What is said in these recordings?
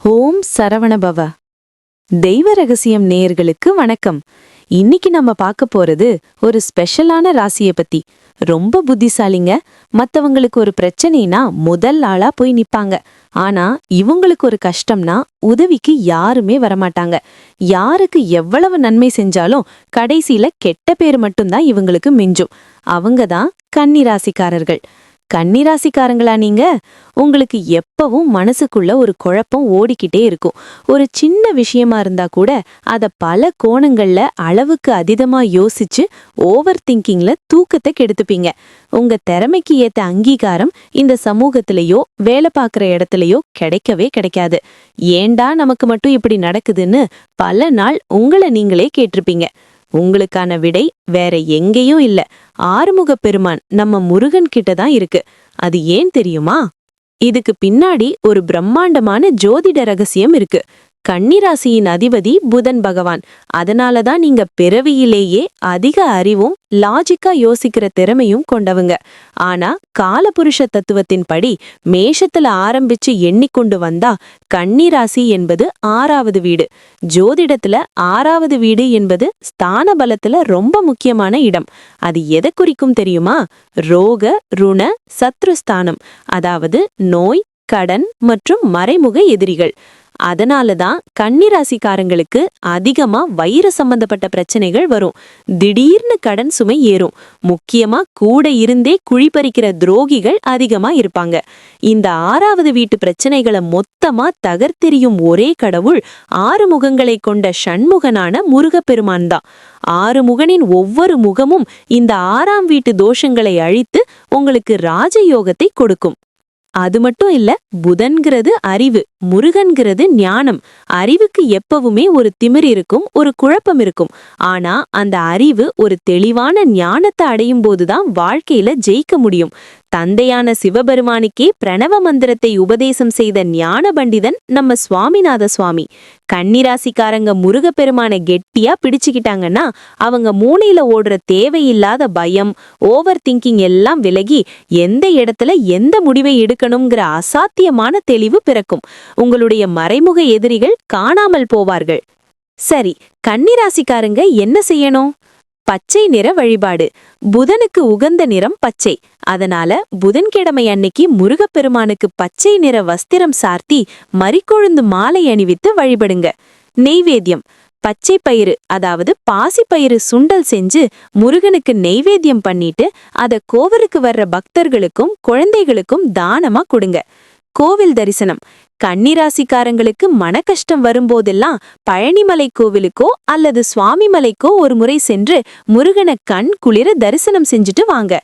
ஓம் சரவணபவ. தெய்வ ரகசியம் நேயர்களுக்கு வணக்கம். இன்னைக்கு நம்ம பார்க்க போறது ஒரு ஸ்பெஷலான ராசியை பத்தி. ரொம்ப புத்திசாலிங்க. மத்தவங்களுக்கு ஒரு பிரச்சனைனா முதல் ஆளா போய் நிப்பாங்க. ஆனா இவங்களுக்கு ஒரு கஷ்டம்னா உதவிக்கு யாருமே வரமாட்டாங்க. யாருக்கு எவ்வளவு நன்மை செஞ்சாலும் கடைசியில கெட்ட பேர் மட்டும்தான் இவங்களுக்கு மிஞ்சும். அவங்கதான் கன்னிராசிக்காரர்கள். கன்னிராசிக்காரங்களா நீங்க? உங்களுக்கு எப்பவும் மனசுக்குள்ள ஒரு குழப்பம் ஓடிக்கிட்டே இருக்கும். ஒரு சின்ன விஷயமா இருந்தா கூட அத பல கோணங்கள்ல அளவுக்கு அதிகமா யோசிச்சு ஓவர் திங்கிங்ல தூக்கத்தை கெடுத்துப்பீங்க. உங்க திறமைக்கு ஏத்த அங்கீகாரம் இந்த சமூகத்திலேயோ வேலை பார்க்குற இடத்துலயோ கிடைக்கவே கிடைக்காது. ஏண்டா நமக்கு மட்டும் இப்படி நடக்குதுன்னு பல நாள் உங்களை நீங்களே கேட்டிருப்பீங்க. உங்களுக்கான விடை வேற எங்கேயும் இல்ல. ஆறுமுக பெருமான் நம்ம முருகன் கிட்ட தான் இருக்கு. அது ஏன் தெரியுமா? இதுக்கு பின்னாடி ஒரு பிரம்மாண்டமான ஜோதிட ரகசியம் இருக்கு. கன்னிராசியின் அதிபதி புதன் பகவான். அதனாலதான் நீங்க பிறவியிலேயே அதிக அறிவும் லாஜிக்கா யோசிக்கிற திறமையும் கொண்டவங்க. ஆனா காலபுருஷ தத்துவத்தின்படி மேஷத்துல ஆரம்பிச்சு எண்ணிக்கொண்டு வந்தா கன்னிராசி என்பது 6வது வீடு. ஜோதிடத்துல 6வது வீடு என்பது ஸ்தான பலத்துல ரொம்ப முக்கியமான இடம். அது எதை குறிக்கும் தெரியுமா? ரோக ருண சத்ருஸ்தானம், அதாவது நோய், கடன் மற்றும் மறைமுக எதிரிகள். அதனாலதான் கன்னிராசிக்காரங்களுக்கு அதிகமா வயிறு சம்பந்தப்பட்ட பிரச்சனைகள் வரும். திடீர்னு கடன் சுமை ஏறும். முக்கியமா கூட இருந்தே குழிப்பறிக்கிற துரோகிகள் அதிகமா இருப்பாங்க. இந்த 6வது வீட்டு பிரச்சனைகளை மொத்தமா தகர்த்தெறியும் ஒரே கடவுள் 6 முகங்களை கொண்ட ஷண்முகனான முருகப்பெருமான் தான். 6 முகனின் ஒவ்வொரு முகமும் இந்த 6ஆம் வீட்டு தோஷங்களை அழித்து உங்களுக்கு ராஜயோகத்தை கொடுக்கும். அது மட்டும் இல்ல, புதன்கிறது அறிவு, முருகன்கிறது ஞானம். அறிவுக்கு எப்பவுமே ஒரு திமிர் இருக்கும், ஒரு குழப்பம் இருக்கும். ஆனா அந்த அறிவு ஒரு தெளிவான ஞானத்தை அடையும் போதுதான் வாழ்க்கையில ஜெயிக்க முடியும். தந்தையான சிவபெருமானுக்கே பிரணவ மந்திரத்தை உபதேசம் செய்த ஞான பண்டிதன் நம்ம சுவாமிநாத சுவாமி. கன்னிராசிக்காரங்க முருகப்பெருமான கெட்டியா பிடிச்சுக்கிட்டாங்கன்னா அவங்க மூளையில ஓடுற தேவையில்லாத பயம், ஓவர் திங்கிங் எல்லாம் விலகி எந்த இடத்துல எந்த முடிவை எடுக்கணுங்கிற அசாத்தியமான தெளிவு பிறக்கும். உங்களுடைய மறைமுக எதிரிகள் காணாமல் போவார்கள். சரி, கன்னிராசிக்காரங்க என்ன செய்யணும்? பச்சை நிற வழிபாடு. புதனுக்கு உகந்த நிறம் பச்சை. அதனால புதன்கிழமை அன்னைக்கு முருகப்பெருமானுக்கு பச்சை நிற வஸ்திரம் சார்த்தி மரிக்கொழுந்து மாலை அணிவித்து வழிபடுங்க. நெய்வேத்தியம். பச்சை பயிறு, அதாவது பாசிப்பயிறு சுண்டல் செஞ்சு முருகனுக்கு நெய்வேத்தியம் பண்ணிட்டு அத கோவிலுக்கு வர்ற பக்தர்களுக்கும் குழந்தைகளுக்கும் தானமா கொடுங்க. கோவில் தரிசனம். கன்னிராசிக்காரங்களுக்கு மன கஷ்டம் வரும்போதெல்லாம் பழனிமலை கோவிலுக்கோ அல்லது சுவாமிமலைக்கோ ஒரு முறை சென்று முருகனை கண் குளிர தரிசனம் செஞ்சுட்டு வாங்க.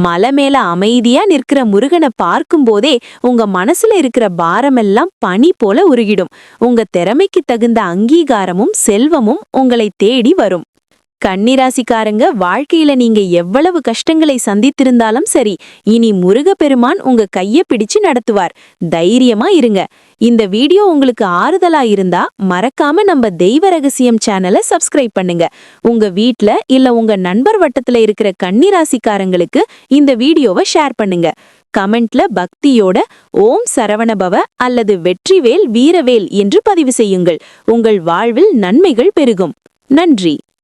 மலை மேல அமைதியா நிற்கிற முருகனை பார்க்கும் போதே உங்க மனசுல இருக்கிற பாரமெல்லாம் பனி போல உருகிடும். உங்க திறமைக்கு தகுந்த அங்கீகாரமும் செல்வமும் உங்களை தேடி வரும். கன்னிராசிக்காரங்க, வாழ்க்கையில நீங்க எவ்வளவு கஷ்டங்களை சந்தித்திருந்தாலும் சரி, இனி முருகப்பெருமான் உங்க கைய பிடிச்சு நடத்துவார். தைரியமா இருங்க. இந்த வீடியோ உங்களுக்கு ஆறுதலா இருந்தா மறக்காம நம்ம தெய்வ ரகசியம் சேனலை சப்ஸ்கிரைப் பண்ணுங்க. உங்க வீட்ல இல்ல உங்க நண்பர் வட்டத்துல இருக்கிற கன்னிராசிக்காரங்களுக்கு இந்த வீடியோவை ஷேர் பண்ணுங்க. கமெண்ட்ல பக்தியோட ஓம் சரவணபவ அல்லது வெற்றிவேல் வீரவேல் என்று பதிவு செய்யுங்கள். உங்கள் வாழ்வில் நன்மைகள் பெருகும். நன்றி.